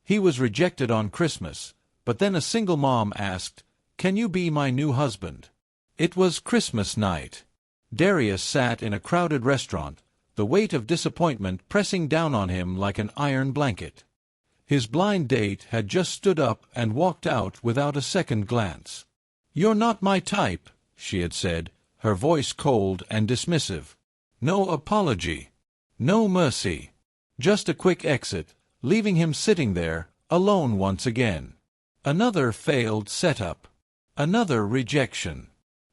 He was rejected on Christmas, but then a single mom asked, "Can you be my new husband?" It was Christmas night. Darius sat in a crowded restaurant, the weight of disappointment pressing down on him like an iron blanket. His blind date had just stood up and walked out without a second glance. "You're not my type," she had said, her voice cold and dismissive. No apology. No mercy. Just a quick exit, leaving him sitting there, alone once again. Another failed setup. Another rejection.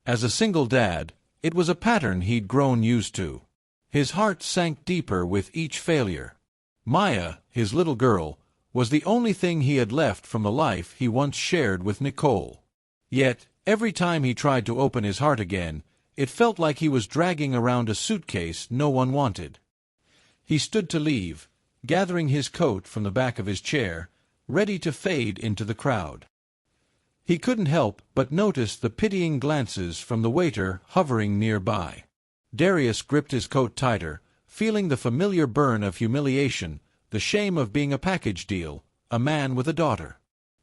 As a single dad, it was a pattern he'd grown used to. His heart sank deeper with each failure. Maya, his little girl, was the only thing he had left from the life he once shared with Nicole. Yet, every time he tried to open his heart again, it felt like he was dragging around a suitcase no one wanted. He stood to leave, gathering his coat from the back of his chair, ready to fade into the crowd. He couldn't help but notice the pitying glances from the waiter hovering nearby. Darius gripped his coat tighter, feeling the familiar burn of humiliation, the shame of being a package deal, a man with a daughter.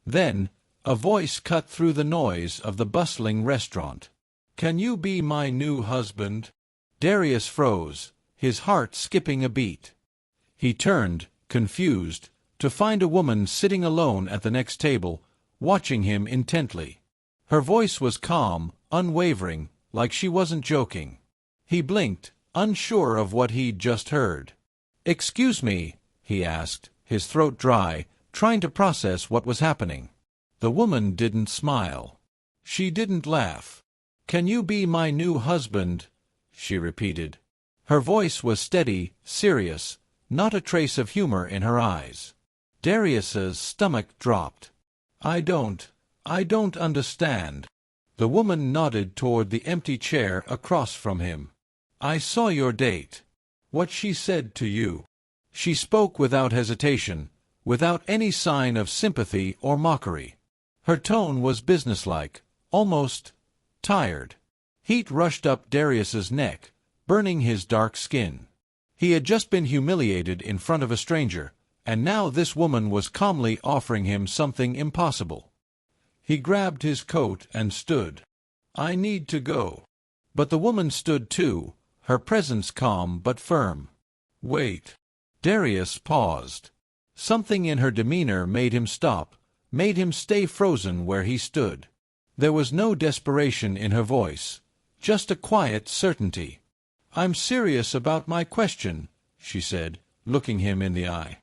Then, a voice cut through the noise of the bustling restaurant. "Can you be my new husband?" Darius froze, his heart skipping a beat. He turned, confused, to find a woman sitting alone at the next table, watching him intently. Her voice was calm, unwavering, like she wasn't joking. He blinked, unsure of what he'd just heard. "Excuse me," he asked, his throat dry, trying to process what was happening. The woman didn't smile. She didn't laugh. "Can you be my new husband?" she repeated. Her voice was steady, serious, not a trace of humor in her eyes. Darius's stomach dropped. I don't understand." The woman nodded toward the empty chair across from him. "I saw your date. What she said to you." She spoke without hesitation, without any sign of sympathy or mockery. Her tone was businesslike, almost tired. Heat rushed up Darius's neck, burning his dark skin. He had just been humiliated in front of a stranger, and now this woman was calmly offering him something impossible. He grabbed his coat and stood. "I need to go." But the woman stood too, her presence calm but firm. "Wait." Darius paused. Something in her demeanor made him stop, made him stay frozen where he stood. There was no desperation in her voice, just a quiet certainty. "I'm serious about my question," she said, looking him in the eye.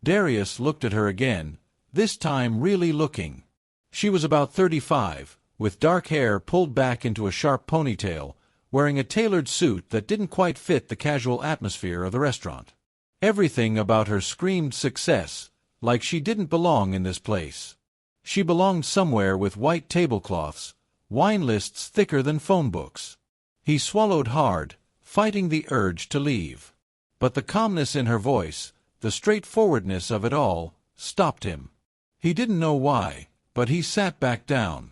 Darius looked at her again, this time really looking. She was about 35, with dark hair pulled back into a sharp ponytail, wearing a tailored suit that didn't quite fit the casual atmosphere of the restaurant. Everything about her screamed success, like she didn't belong in this place. She belonged somewhere with white tablecloths, wine lists thicker than phone books. He swallowed hard, fighting the urge to leave. But the calmness in her voice, the straightforwardness of it all, stopped him. He didn't know why, but he sat back down.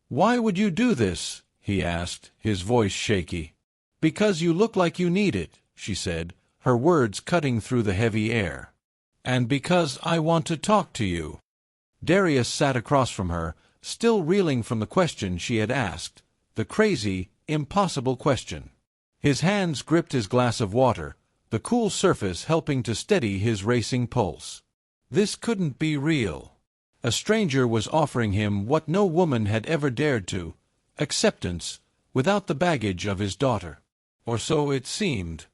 "Why would you do this?" he asked, his voice shaky. "Because you look like you need it," she said, her words cutting through the heavy air. "And because I want to talk to you." Darius sat across from her, still reeling from the question she had asked, the crazy, impossible question. His hands gripped his glass of water, the cool surface helping to steady his racing pulse. This couldn't be real. A stranger was offering him what no woman had ever dared to, acceptance, without the baggage of his daughter. Or so it seemed.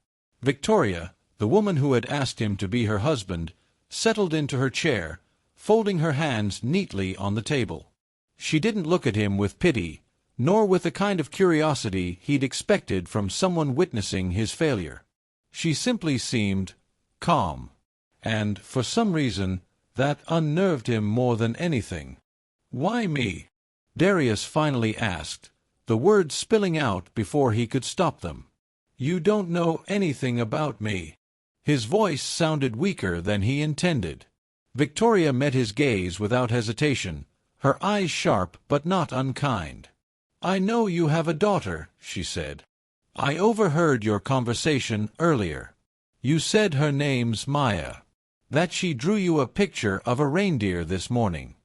Victoria, the woman who had asked him to be her husband, settled into her chair, folding her hands neatly on the table. She didn't look at him with pity, nor with the kind of curiosity he'd expected from someone witnessing his failure. She simply seemed calm. And, for some reason, that unnerved him more than anything. "Why me?" Darius finally asked, the words spilling out before he could stop them. "You don't know anything about me." His voice sounded weaker than he intended. Victoria met his gaze without hesitation, her eyes sharp but not unkind. "I know you have a daughter," she said. "I overheard your conversation earlier. You said her name's Maya." That she drew you a picture of a reindeer this morning.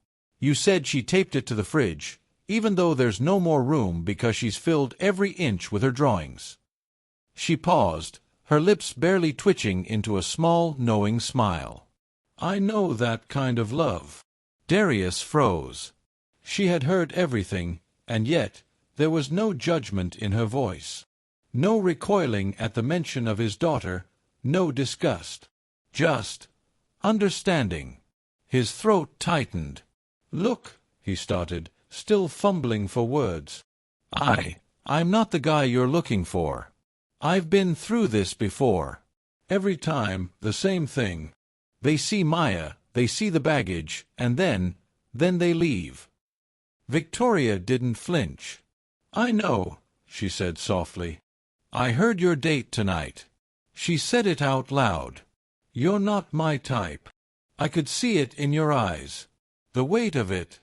You said she taped it to the fridge, even though there's no more room because she's filled every inch with her drawings." She paused, her lips barely twitching into a small, knowing smile. "I know that kind of love." Darius froze. She had heard everything, and yet there was no judgment in her voice. No recoiling at the mention of his daughter, no disgust. Just understanding. His throat tightened. "Look," he started, still fumbling for words. I'm not the guy you're looking for. I've been through this before. Every time, the same thing. They see Maya, they see the baggage, and then they leave." Victoria didn't flinch. "I know," she said softly. "I heard your date tonight." She said it out loud. "You're not my type. I could see it in your eyes. The weight of it.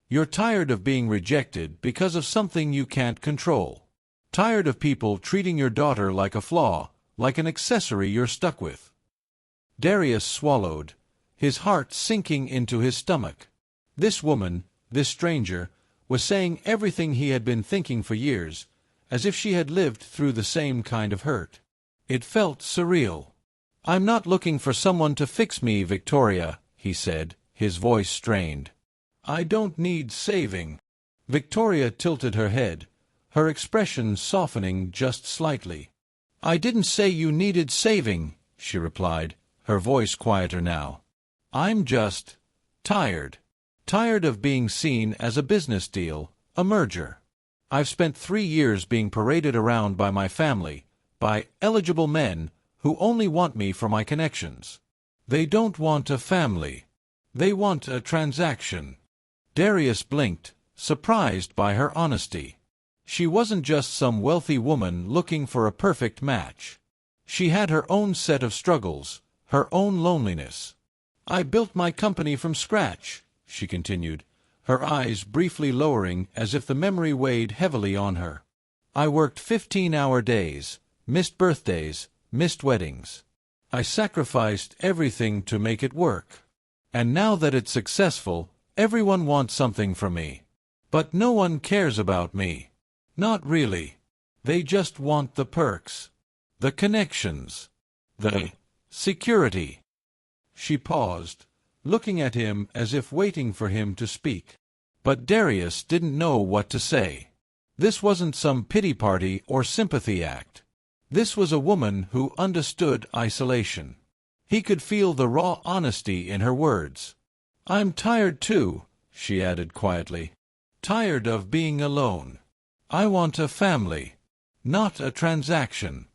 You're tired of being rejected because of something you can't control. Tired of people treating your daughter like a flaw, like an accessory you're stuck with." Darius swallowed, his heart sinking into his stomach. This woman, this stranger, was saying everything he had been thinking for years, as if she had lived through the same kind of hurt. It felt surreal. "I'm not looking for someone to fix me, Victoria," he said, his voice strained. "I don't need saving." Victoria tilted her head, her expression softening just slightly. "I didn't say you needed saving," she replied, her voice quieter now. "I'm just tired. Tired of being seen as a business deal, a merger. I've spent 3 years being paraded around by my family, by eligible men who only want me for my connections. They don't want a family. They want a transaction." Darius blinked, surprised by her honesty. She wasn't just some wealthy woman looking for a perfect match. She had her own set of struggles, her own loneliness. "I built my company from scratch," she continued, her eyes briefly lowering as if the memory weighed heavily on her. "I worked 15-hour days, missed birthdays, missed weddings. I sacrificed everything to make it work. And now that it's successful, everyone wants something from me. But no one cares about me. Not really. They just want the perks, the connections, the security." She paused, looking at him as if waiting for him to speak. But Darius didn't know what to say. This wasn't some pity party or sympathy act. This was a woman who understood isolation. He could feel the raw honesty in her words. "I'm tired too," she added quietly. "Tired of being alone. I want a family. Not a transaction.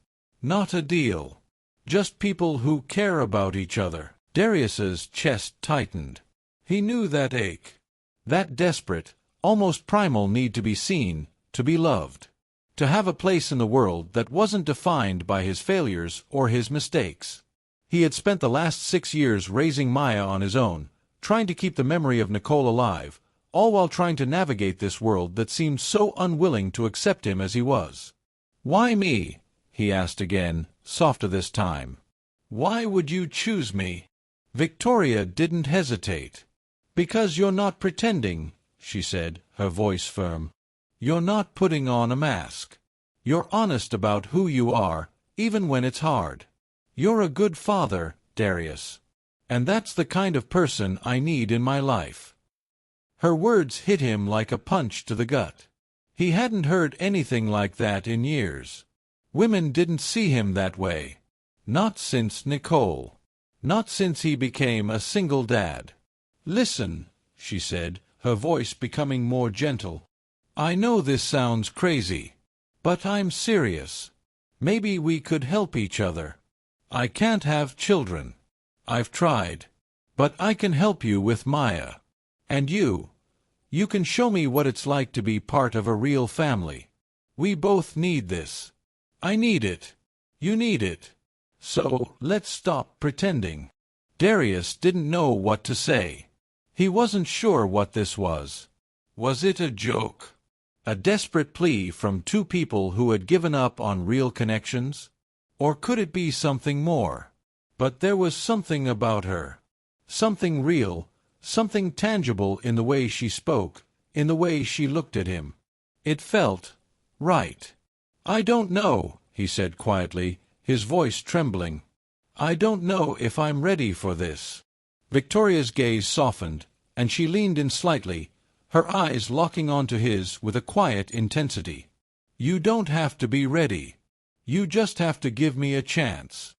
Not a deal. Just people who care about each other." Darius's chest tightened. He knew that ache. That desperate, almost primal need to be seen, to be loved. To have a place in the world that wasn't defined by his failures or his mistakes. He had spent the last 6 years raising Maya on his own, trying to keep the memory of Nicole alive, all while trying to navigate this world that seemed so unwilling to accept him as he was. "Why me?" he asked again, softer this time. "Why would you choose me?" Victoria didn't hesitate. "Because you're not pretending," she said, her voice firm. "You're not putting on a mask. You're honest about who you are, even when it's hard. You're a good father, Darius. And that's the kind of person I need in my life." Her words hit him like a punch to the gut. He hadn't heard anything like that in years. Women didn't see him that way. Not since Nicole. Not since he became a single dad. "Listen," she said, her voice becoming more gentle. "I know this sounds crazy, but I'm serious. Maybe we could help each other. I can't have children. I've tried. But I can help you with Maya. And you can show me what it's like to be part of a real family. We both need this. I need it. You need it. So let's stop pretending." Darius didn't know what to say. He wasn't sure what this was. Was it a joke? A desperate plea from two people who had given up on real connections? Or could it be something more? But there was something about her. Something real, something tangible in the way she spoke, in the way she looked at him. It felt right. "I don't know," he said quietly, his voice trembling. "I don't know if I'm ready for this." Victoria's gaze softened, and she leaned in slightly, her eyes locking onto his with a quiet intensity. "You don't have to be ready. You just have to give me a chance."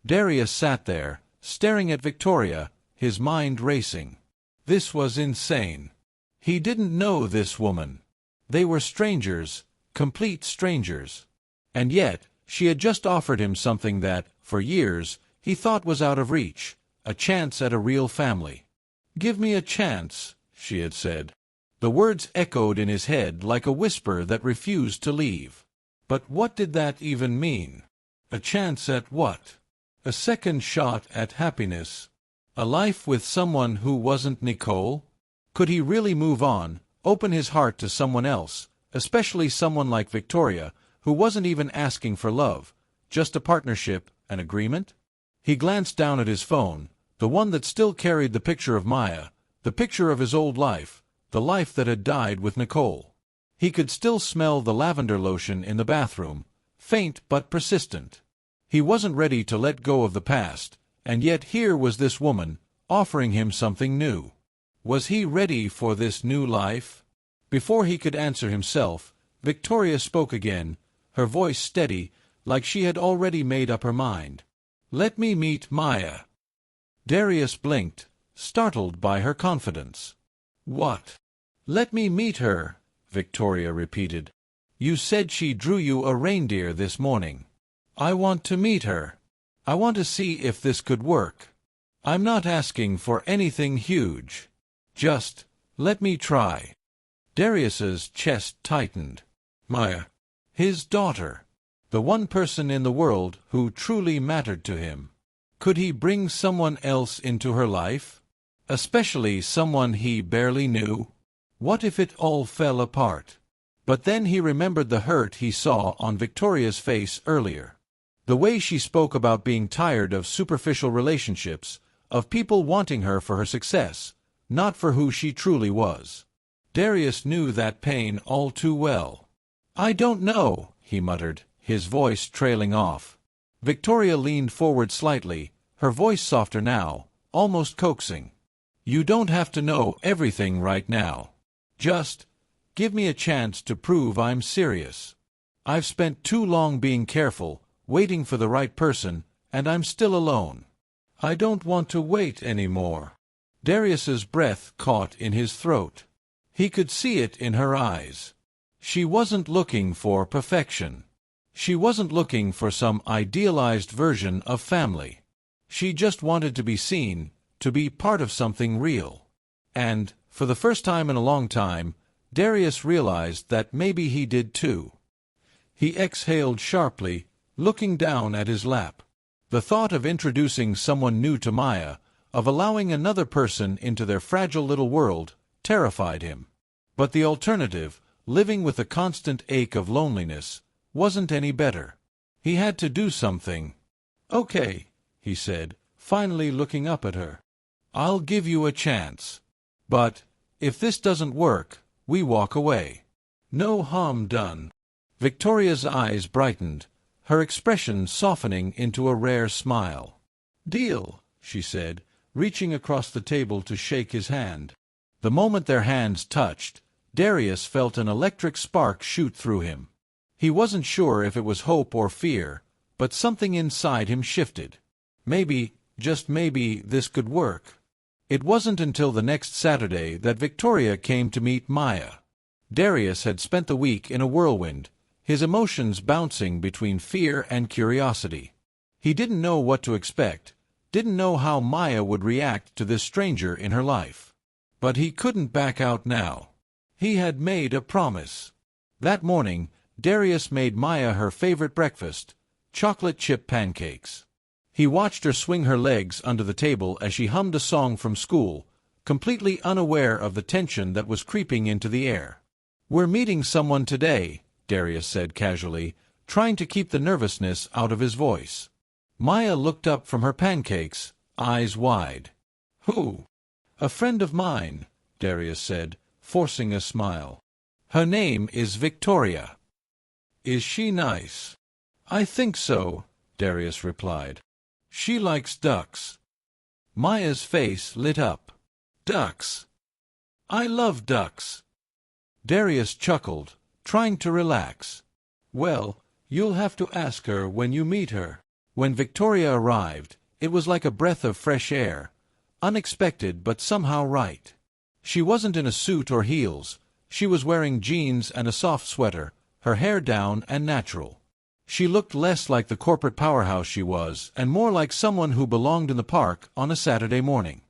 Darius sat there, staring at Victoria, his mind racing. This was insane. He didn't know this woman. They were strangers, complete strangers. And yet, she had just offered him something that, for years, he thought was out of reach, a chance at a real family. "Give me a chance," she had said. The words echoed in his head like a whisper that refused to leave. But what did that even mean? A chance at what? A second shot at happiness? A life with someone who wasn't Nicole? Could he really move on, open his heart to someone else, especially someone like Victoria, who wasn't even asking for love, just a partnership, an agreement? He glanced down at his phone, the one that still carried the picture of Maya, the picture of his old life, the life that had died with Nicole. He could still smell the lavender lotion in the bathroom, faint but persistent. He wasn't ready to let go of the past, and yet here was this woman, offering him something new. Was he ready for this new life? Before he could answer himself, Victoria spoke again, her voice steady, like she had already made up her mind. "Let me meet Maya." Darius blinked, startled by her confidence. "What?" "Let me meet her," Victoria repeated. "You said she drew you a reindeer this morning. I want to meet her. I want to see if this could work. I'm not asking for anything huge. Just, let me try." Darius's chest tightened. Maya. His daughter. The one person in the world who truly mattered to him. Could he bring someone else into her life? Especially someone he barely knew? What if it all fell apart? But then he remembered the hurt he saw on Victoria's face earlier. The way she spoke about being tired of superficial relationships, of people wanting her for her success, not for who she truly was. Darius knew that pain all too well. "I don't know," he muttered, his voice trailing off. Victoria leaned forward slightly, her voice softer now, almost coaxing. "You don't have to know everything right now. Just give me a chance to prove I'm serious. I've spent too long being careful, waiting for the right person, and I'm still alone. I don't want to wait anymore." Darius's breath caught in his throat. He could see it in her eyes. She wasn't looking for perfection. She wasn't looking for some idealized version of family. She just wanted to be seen, to be part of something real. And, for the first time in a long time, Darius realized that maybe he did too. He exhaled sharply, looking down at his lap. The thought of introducing someone new to Maya, of allowing another person into their fragile little world, terrified him. But the alternative, living with the constant ache of loneliness, wasn't any better. He had to do something. "Okay," he said, finally looking up at her. "I'll give you a chance. But, if this doesn't work, we walk away. No harm done." Victoria's eyes brightened, her expression softening into a rare smile. "Deal," she said, reaching across the table to shake his hand. The moment their hands touched, Darius felt an electric spark shoot through him. He wasn't sure if it was hope or fear, but something inside him shifted. Maybe, just maybe, this could work. It wasn't until the next Saturday that Victoria came to meet Maya. Darius had spent the week in a whirlwind, his emotions bouncing between fear and curiosity. He didn't know what to expect, didn't know how Maya would react to this stranger in her life. But he couldn't back out now. He had made a promise. That morning, Darius made Maya her favorite breakfast, chocolate chip pancakes. He watched her swing her legs under the table as she hummed a song from school, completely unaware of the tension that was creeping into the air. "We're meeting someone today," Darius said casually, trying to keep the nervousness out of his voice. Maya looked up from her pancakes, eyes wide. "Who?" "A friend of mine," Darius said, forcing a smile. "Her name is Victoria." "Is she nice?" "I think so," Darius replied. "She likes ducks." Maya's face lit up. "Ducks? I love ducks." Darius chuckled, trying to relax. "Well, you'll have to ask her when you meet her." When Victoria arrived, it was like a breath of fresh air, unexpected but somehow right. She wasn't in a suit or heels. She was wearing jeans and a soft sweater, her hair down and natural. She looked less like the corporate powerhouse she was, and more like someone who belonged in the park on a Saturday morning.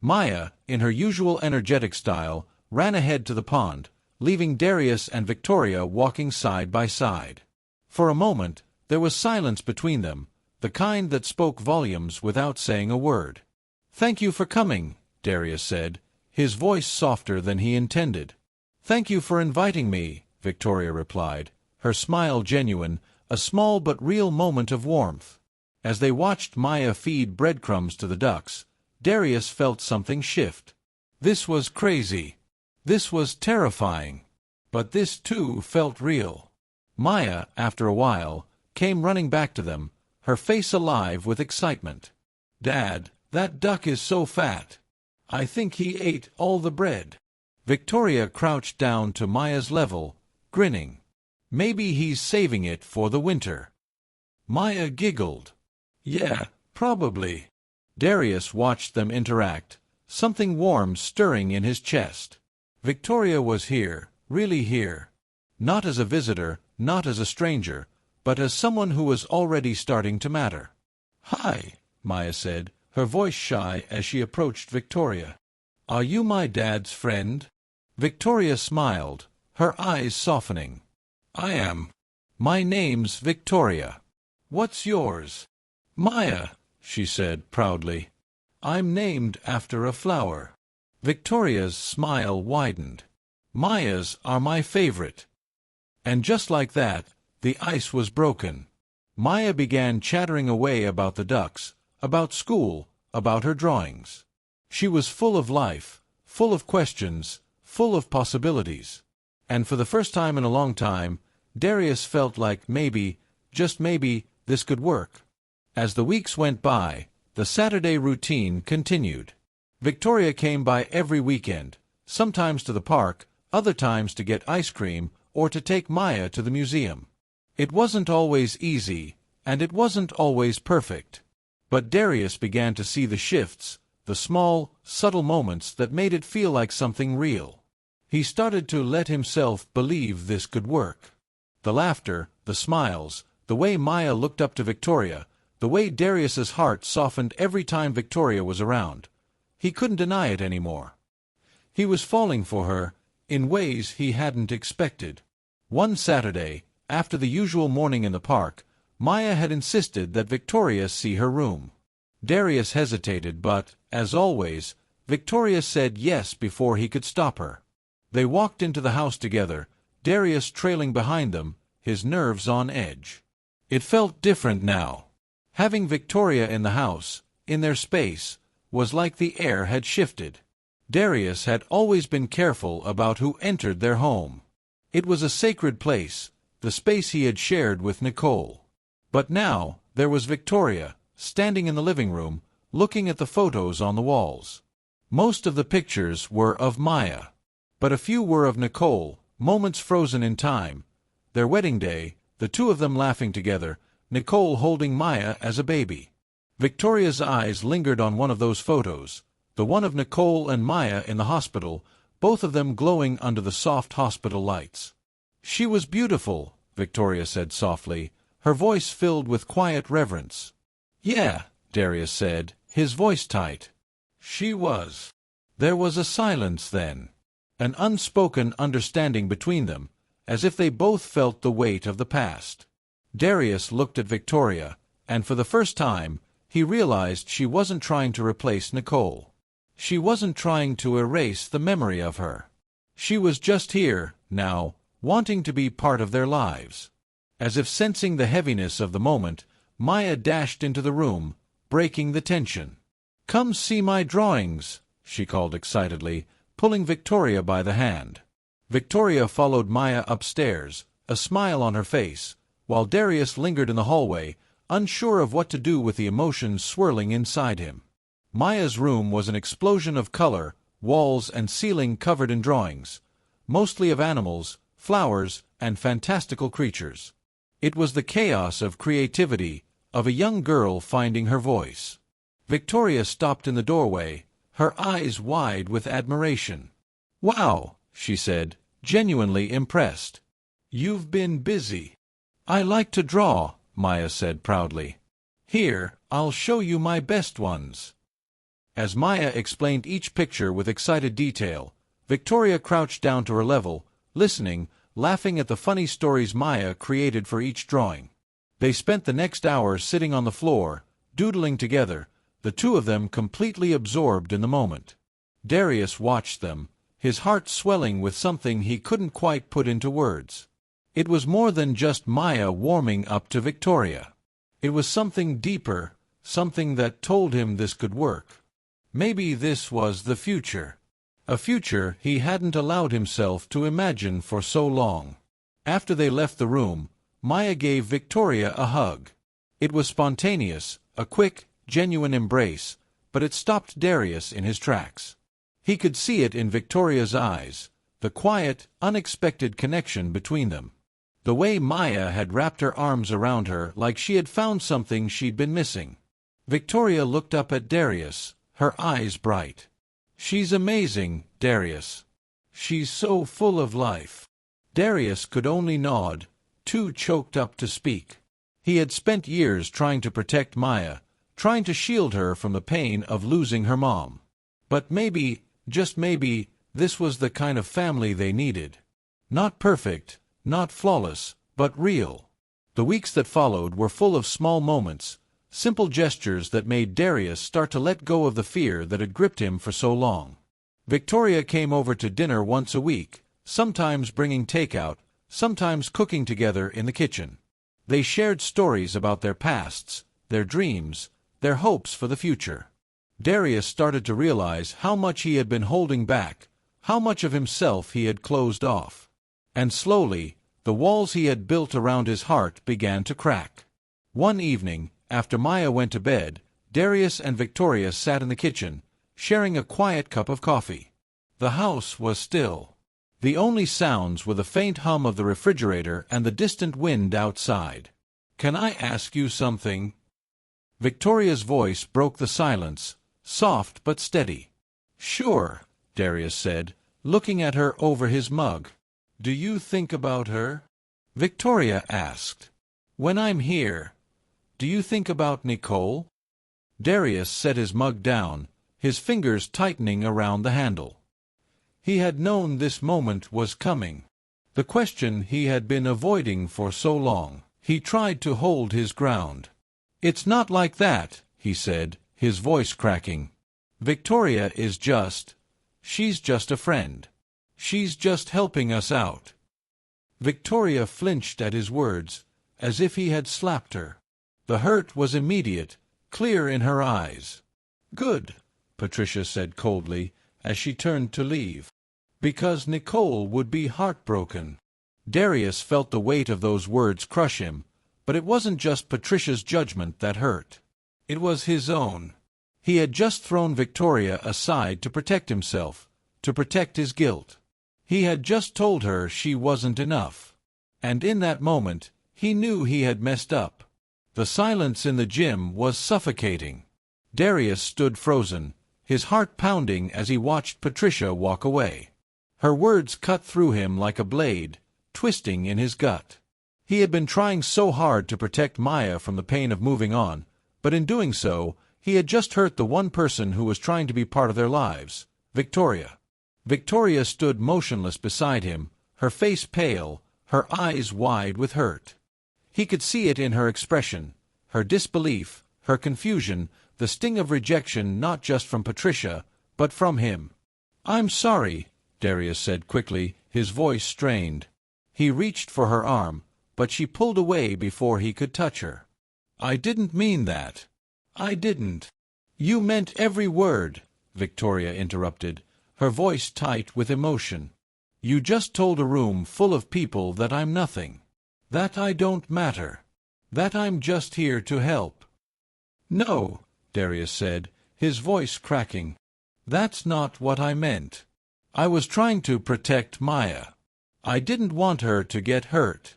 Maya, in her usual energetic style, ran ahead to the pond, leaving Darius and Victoria walking side by side. For a moment, there was silence between them, the kind that spoke volumes without saying a word. "Thank you for coming," Darius said, his voice softer than he intended. "Thank you for inviting me," Victoria replied, her smile genuine, a small but real moment of warmth. As they watched Maya feed breadcrumbs to the ducks, Darius felt something shift. This was crazy. This was terrifying. But this too felt real. Maya, after a while, came running back to them, her face alive with excitement. "Dad, that duck is so fat. I think he ate all the bread." Victoria crouched down to Maya's level, grinning. "Maybe he's saving it for the winter." Maya giggled. "Yeah, probably." Darius watched them interact, something warm stirring in his chest. Victoria was here, really here. Not as a visitor, not as a stranger, but as someone who was already starting to matter. "Hi," Maya said, her voice shy as she approached Victoria. "Are you my dad's friend?" Victoria smiled, her eyes softening. "I am. My name's Victoria. What's yours?" "Maya," she said proudly. "I'm named after a flower." Victoria's smile widened. "Maya's are my favorite." And just like that, the ice was broken. Maya began chattering away about the ducks, about school, about her drawings. She was full of life, full of questions, full of possibilities. And for the first time in a long time, Darius felt like maybe, just maybe, this could work. As the weeks went by, the Saturday routine continued. Victoria came by every weekend, sometimes to the park, other times to get ice cream or to take Maya to the museum. It wasn't always easy, and it wasn't always perfect. But Darius began to see the shifts, the small, subtle moments that made it feel like something real. He started to let himself believe this could work. The laughter, the smiles, the way Maya looked up to Victoria, the way Darius's heart softened every time Victoria was around. He couldn't deny it anymore. He was falling for her, in ways he hadn't expected. One Saturday, after the usual morning in the park, Maya had insisted that Victoria see her room. Darius hesitated but, as always, Victoria said yes before he could stop her. They walked into the house together, Darius trailing behind them, his nerves on edge. It felt different now. Having Victoria in the house, in their space, was like the air had shifted. Darius had always been careful about who entered their home. It was a sacred place, the space he had shared with Nicole. But now, there was Victoria, standing in the living room, looking at the photos on the walls. Most of the pictures were of Maya. But a few were of Nicole, moments frozen in time. Their wedding day, the two of them laughing together, Nicole holding Maya as a baby. Victoria's eyes lingered on one of those photos, the one of Nicole and Maya in the hospital, both of them glowing under the soft hospital lights. "She was beautiful," Victoria said softly, her voice filled with quiet reverence. "Yeah," Darius said, his voice tight. "She was." There was a silence then. An unspoken understanding between them, as if they both felt the weight of the past. Darius looked at Victoria, and for the first time, he realized she wasn't trying to replace Nicole. She wasn't trying to erase the memory of her. She was just here, now, wanting to be part of their lives. As if sensing the heaviness of the moment, Maya dashed into the room, breaking the tension. "Come see my drawings," she called excitedly, pulling Victoria by the hand. Victoria followed Maya upstairs, a smile on her face, while Darius lingered in the hallway, unsure of what to do with the emotions swirling inside him. Maya's room was an explosion of color, walls and ceiling covered in drawings, mostly of animals, flowers, and fantastical creatures. It was the chaos of creativity, of a young girl finding her voice. Victoria stopped in the doorway, her eyes wide with admiration. "Wow," she said, genuinely impressed. "You've been busy." "I like to draw," Maya said proudly. "Here, I'll show you my best ones." As Maya explained each picture with excited detail, Victoria crouched down to her level, listening, laughing at the funny stories Maya created for each drawing. They spent the next hour sitting on the floor, doodling together, the two of them completely absorbed in the moment. Darius watched them, his heart swelling with something he couldn't quite put into words. It was more than just Maya warming up to Victoria. It was something deeper, something that told him this could work. Maybe this was the future. A future he hadn't allowed himself to imagine for so long. After they left the room, Maya gave Victoria a hug. It was spontaneous, a quick, genuine embrace, but it stopped Darius in his tracks. He could see it in Victoria's eyes, the quiet, unexpected connection between them. The way Maya had wrapped her arms around her like she had found something she'd been missing. Victoria looked up at Darius, her eyes bright. "She's amazing, Darius. She's so full of life." Darius could only nod, too choked up to speak. He had spent years trying to protect Maya, trying to shield her from the pain of losing her mom. But maybe, just maybe, this was the kind of family they needed. Not perfect, not flawless, but real. The weeks that followed were full of small moments, simple gestures that made Darius start to let go of the fear that had gripped him for so long. Victoria came over to dinner once a week, sometimes bringing takeout, sometimes cooking together in the kitchen. They shared stories about their pasts, their dreams, their hopes for the future. Darius started to realize how much he had been holding back, how much of himself he had closed off. And slowly, the walls he had built around his heart began to crack. One evening, after Maya went to bed, Darius and Victoria sat in the kitchen, sharing a quiet cup of coffee. The house was still. The only sounds were the faint hum of the refrigerator and the distant wind outside. "Can I ask you something?" Victoria's voice broke the silence, soft but steady. "Sure," Darius said, looking at her over his mug. "Do you think about her?" Victoria asked. "When I'm here, do you think about Nicole?" Darius set his mug down, his fingers tightening around the handle. He had known this moment was coming. The question he had been avoiding for so long. He tried to hold his ground. "It's not like that," he said, his voice cracking. "Victoria is just... she's just a friend. She's just helping us out." Victoria flinched at his words, as if he had slapped her. The hurt was immediate, clear in her eyes. "Good," Patricia said coldly, as she turned to leave. "Because Nicole would be heartbroken." Darius felt the weight of those words crush him, but it wasn't just Patricia's judgment that hurt. It was his own. He had just thrown Victoria aside to protect himself, to protect his guilt. He had just told her she wasn't enough. And in that moment, he knew he had messed up. The silence in the gym was suffocating. Darius stood frozen, his heart pounding as he watched Patricia walk away. Her words cut through him like a blade, twisting in his gut. He had been trying so hard to protect Maya from the pain of moving on, but in doing so, he had just hurt the one person who was trying to be part of their lives, Victoria. Victoria stood motionless beside him, her face pale, her eyes wide with hurt. He could see it in her expression, her disbelief, her confusion, the sting of rejection not just from Patricia, but from him. "I'm sorry," Darius said quickly, his voice strained. He reached for her arm, but she pulled away before he could touch her. I didn't mean that. I didn't. You meant every word, Victoria interrupted, her voice tight with emotion. You just told a room full of people that I'm nothing. That I don't matter. That I'm just here to help. No, Darius said, his voice cracking. That's not what I meant. I was trying to protect Maya. I didn't want her to get hurt.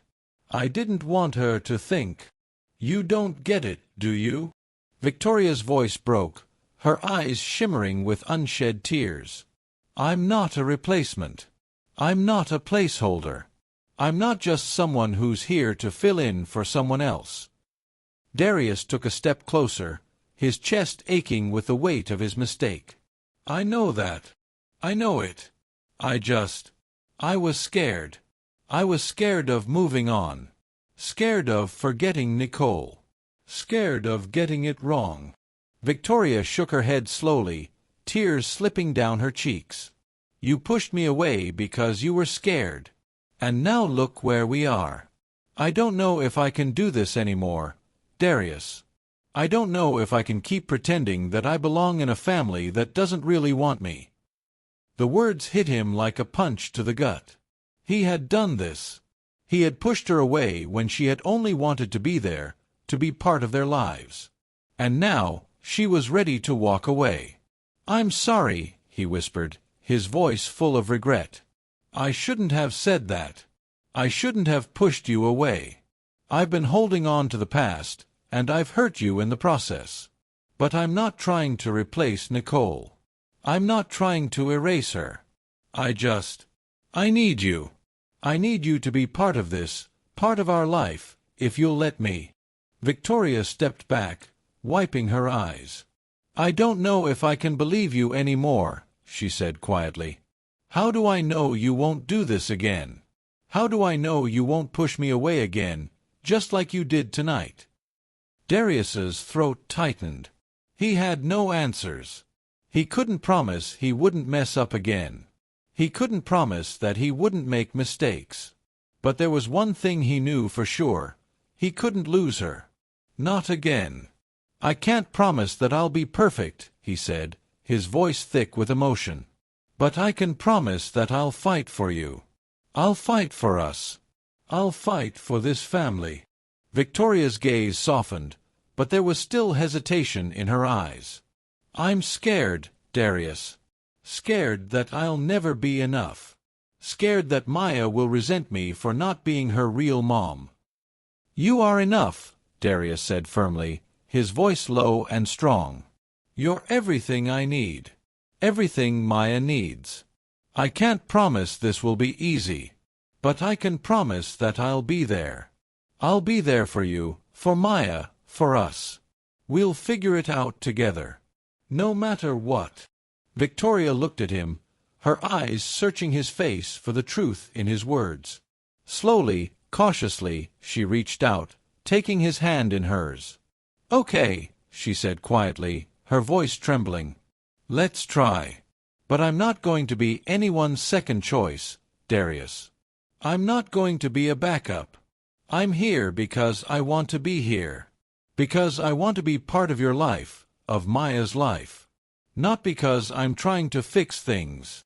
I didn't want her to think. You don't get it, do you? Victoria's voice broke, her eyes shimmering with unshed tears. I'm not a replacement. I'm not a placeholder. I'm not just someone who's here to fill in for someone else. Darius took a step closer, his chest aching with the weight of his mistake. I know that. I know it. I was scared. I was scared of moving on. Scared of forgetting Nicole. Scared of getting it wrong. Victoria shook her head slowly, tears slipping down her cheeks. You pushed me away because you were scared. And now look where we are. I don't know if I can do this anymore, Darius. I don't know if I can keep pretending that I belong in a family that doesn't really want me. The words hit him like a punch to the gut. He had done this. He had pushed her away when she had only wanted to be there, to be part of their lives. And now she was ready to walk away. I'm sorry, he whispered, his voice full of regret. I shouldn't have said that. I shouldn't have pushed you away. I've been holding on to the past, and I've hurt you in the process. But I'm not trying to replace Nicole. I'm not trying to erase her. I need you. I need you to be part of this, part of our life, if you'll let me. Victoria stepped back, wiping her eyes. I don't know if I can believe you any more, she said quietly. How do I know you won't do this again? How do I know you won't push me away again, just like you did tonight? Darius's throat tightened. He had no answers. He couldn't promise he wouldn't mess up again. He couldn't promise that he wouldn't make mistakes. But there was one thing he knew for sure. He couldn't lose her. Not again. I can't promise that I'll be perfect, he said, his voice thick with emotion. But I can promise that I'll fight for you. I'll fight for us. I'll fight for this family. Victoria's gaze softened, but there was still hesitation in her eyes. I'm scared, Darius. Scared that I'll never be enough. Scared that Maya will resent me for not being her real mom. You are enough, Darius said firmly, his voice low and strong. You're everything I need. Everything Maya needs. I can't promise this will be easy. But I can promise that I'll be there. I'll be there for you, for Maya, for us. We'll figure it out together. No matter what. Victoria looked at him, her eyes searching his face for the truth in his words. Slowly, cautiously, she reached out, taking his hand in hers. Okay, she said quietly, her voice trembling. Let's try. But I'm not going to be anyone's second choice, Darius. I'm not going to be a backup. I'm here because I want to be here. Because I want to be part of your life, of Maya's life. Not because I'm trying to fix things.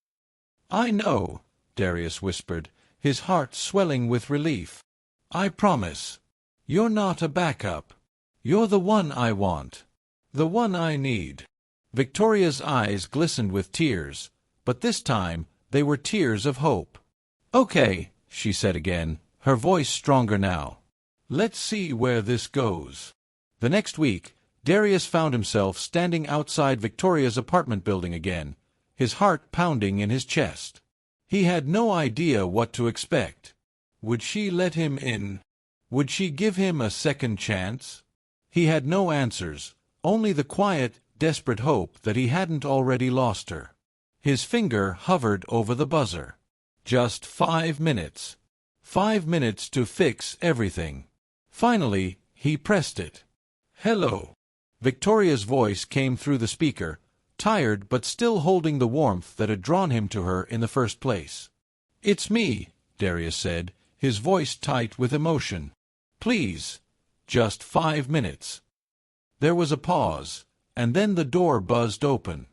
I know, Darius whispered, his heart swelling with relief. I promise. You're not a backup. You're the one I want. The one I need. Victoria's eyes glistened with tears, but this time they were tears of hope. Okay, she said again, her voice stronger now. Let's see where this goes. The next week, Darius found himself standing outside Victoria's apartment building again, his heart pounding in his chest. He had no idea what to expect. Would she let him in? Would she give him a second chance? He had no answers, only the quiet, desperate hope that he hadn't already lost her. His finger hovered over the buzzer. Just 5 minutes. 5 minutes to fix everything. Finally, he pressed it. Hello. Victoria's voice came through the speaker, tired but still holding the warmth that had drawn him to her in the first place. It's me, Darius said, his voice tight with emotion. Please, Just 5 minutes. There was a pause, and then the door buzzed open.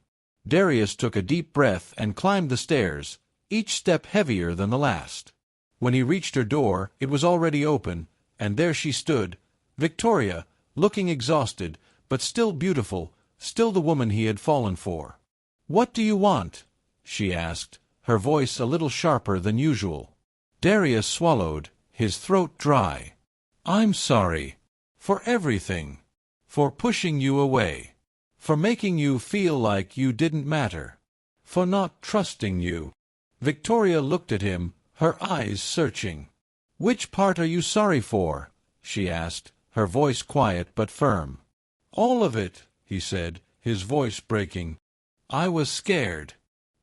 Darius took a deep breath and climbed the stairs, each step heavier than the last. When he reached her door, it was already open, and there she stood, Victoria, looking exhausted, but still beautiful, still the woman he had fallen for. "What do you want?" she asked, her voice a little sharper than usual. Darius swallowed, his throat dry. "I'm sorry. For everything. For pushing you away. For making you feel like you didn't matter. For not trusting you." Victoria looked at him, her eyes searching. "Which part are you sorry for?" she asked, her voice quiet but firm. "All of it," he said, his voice breaking. "I was scared.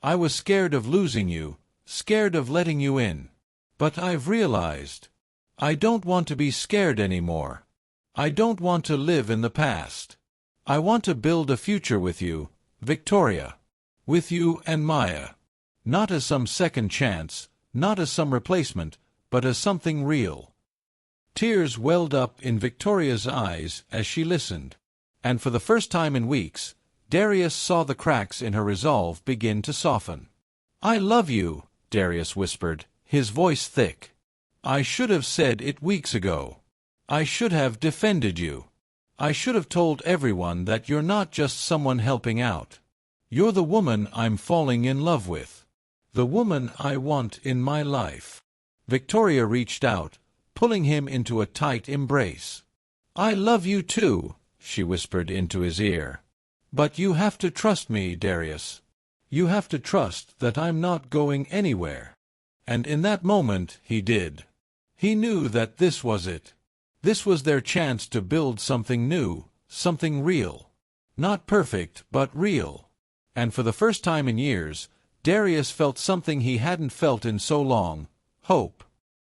I was scared of losing you, scared of letting you in. But I've realized. I don't want to be scared anymore. I don't want to live in the past. I want to build a future with you, Victoria. With you and Maya. Not as some second chance, not as some replacement, but as something real." Tears welled up in Victoria's eyes as she listened. And for the first time in weeks, Darius saw the cracks in her resolve begin to soften. "I love you," Darius whispered, his voice thick. "I should have said it weeks ago. I should have defended you. I should have told everyone that you're not just someone helping out. You're the woman I'm falling in love with. The woman I want in my life." Victoria reached out, pulling him into a tight embrace. "I love you too," she whispered into his ear. "But you have to trust me, Darius. You have to trust that I'm not going anywhere." And in that moment he did. He knew that this was it. This was their chance to build something new, something real. Not perfect, but real. And for the first time in years, Darius felt something he hadn't felt in so long: hope.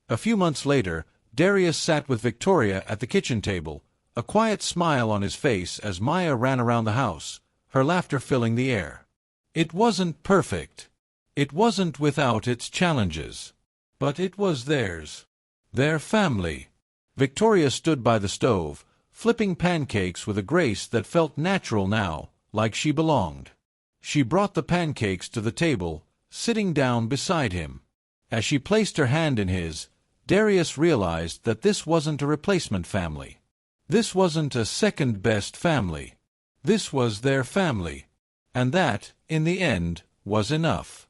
A few months later, Darius sat with Victoria at the kitchen table, a quiet smile on his face as Maya ran around the house, her laughter filling the air. It wasn't perfect. It wasn't without its challenges. But it was theirs. Their family. Victoria stood by the stove, flipping pancakes with a grace that felt natural now, like she belonged. She brought the pancakes to the table, sitting down beside him. As she placed her hand in his, Darius realized that this wasn't a replacement family. This wasn't a second-best family. This was their family. And that, in the end, was enough.